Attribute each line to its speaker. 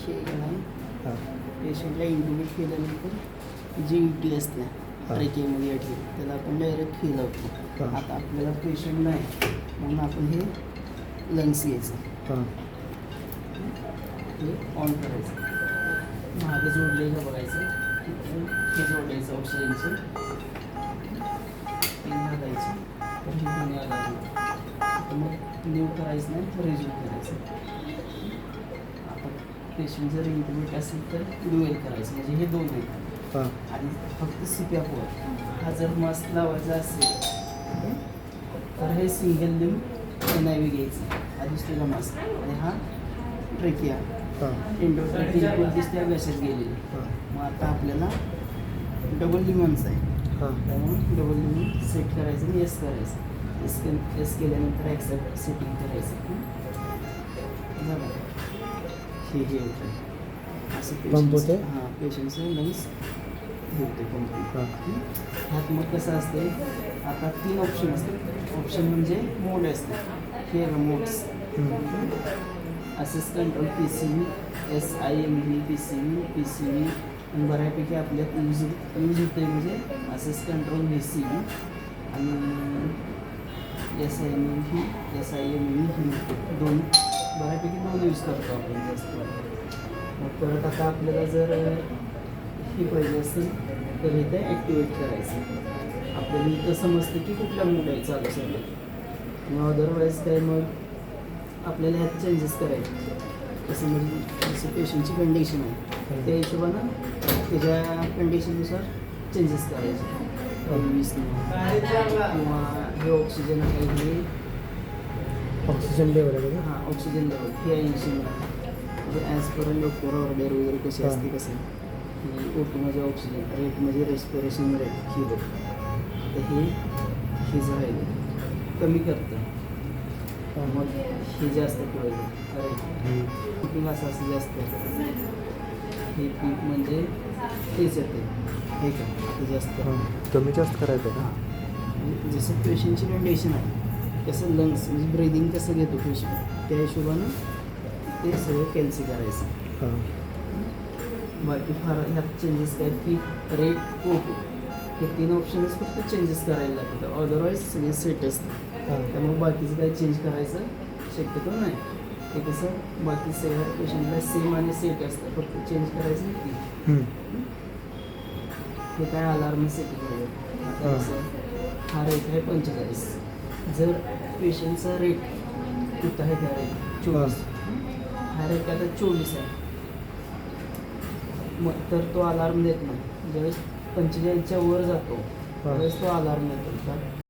Speaker 1: हे नाही
Speaker 2: हां
Speaker 1: पेशंटला इंटिमेट केल्यानंतर जी टी असते
Speaker 2: हां.
Speaker 1: ट्रेकिंगमध्ये अटली त्याला आपण डायरेक्ट हे लावतो.
Speaker 2: हां.
Speaker 1: आता आपल्याला पेशंट नाही म्हणून आपण हे लंग्स घ्यायचं,
Speaker 2: हां
Speaker 1: हे ऑन करायचं, मागे जोडलेलं बघायचं, हे जोडायचं ऑक्सिजनचं, घालायचं तर हे पाणी आलं. तर मग न्यू करायचं नाही तर रेज्यूम करायचं. आता पेशंट जर इंटिमेट असेल तर ड्युएल करायचं, म्हणजे हे दोन आहेत.
Speaker 2: हां
Speaker 1: आणि फक्त CPAP हा जर मास्क लावायचा असेल तर हे सिंगल लिंब NIV घ्यायचं, हा दिसलेला मास्क, आणि हा ट्रेकिया
Speaker 2: हां
Speaker 1: इंडोट्रेकिया दिसते घशात गेलेली.
Speaker 2: हां
Speaker 1: मग आता आपल्याला डबल लिंबांचं आहे,
Speaker 2: हां
Speaker 1: त्यामुळे डबल लिंब सेट करायचं आणि एस करायचं. एस केल्यानंतर ॲक्सेप्ट सेटिंग करायचं. झालं हे होतं असं
Speaker 2: पंप होते?
Speaker 1: हां पेशंटचं लंग्स हे होते पंप.
Speaker 2: हां
Speaker 1: ह्यात मग कसं असते, आता 3 ऑप्शन असतात. ऑप्शन म्हणजे मोड असते, हे modes assess control PCV, SIMV, PCV आणि बऱ्यापैकी आपल्यात यूज होते म्हणजे असेस कंट्रोल VCV आणि SIMV दोन बऱ्यापैकी दोन यूज करतो आपण जास्त. मग परत आता आपल्याला जर हे पाहिजे असेल तर इथे ॲक्टिवेट करायचं. आपल्याला इथं समजतं की कुठल्या मोड आहे चालू सगळं, किंवा अदरवाईज काय मग आपल्याला ह्यात चेंजेस करायचे. कसं म्हणजे जसं पेशंटची कंडिशन आहे त्या हिशोबानं त्याच्या कंडिशननुसार चेंजेस करायचे. 20 किंवा हे ऑक्सिजन आहे, हे
Speaker 2: ऑक्सिजन लेवल आहे का?
Speaker 1: हां ऑक्सिजन लेवल हे 80 म्हणजे ॲज पर डॉक्टर ऑर्डर वगैरे कशी असते कसं की O2 म्हणजे ऑक्सिजन रेट म्हणजे रेस्पिरेशन रेट ही बघ, तर हे जर आहे कमी करतं, मग हे जास्त ठेवायचं राईट. पीकिंग असं जास्त हे पीक म्हणजे तेच येते हे का आता जास्त
Speaker 2: कमी जास्त करायचं का?
Speaker 1: हां जसं पेशंटची कंडिशन आहे कसं लंग्स म्हणजे ब्रिदिंग कसं घेतो पेशंट त्या हिशोबानं ते सगळं कॅन्सल करायचं.
Speaker 2: हां
Speaker 1: बाकी फार ह्यात चेंजेस काय की रेट O2 हे 3 ऑप्शन्स फक्त चेंजेस करायला लागतात, अदरवाईज सगळे सेट असतं.
Speaker 2: हां
Speaker 1: त्यामुळे बाकीचं काही चेंज करायचं शक्यतो नाही. ते कसं बाकी सगळ्या पेशंटला सेम आणि सेट असतं, फक्त चेंज करायचं नाही. हे काय अलार्म सेटिंग वगैरे. आता कसं हा रेट आहे 45. जर पेशंटचा रेट किती आहे त्या रेट 24, हा रेट आता 24 आहे, मग तर तो अलार्म देत नाही. ज्यावेळेस 45च्या वर जातो त्यावेळेस तो अलार्म देतो.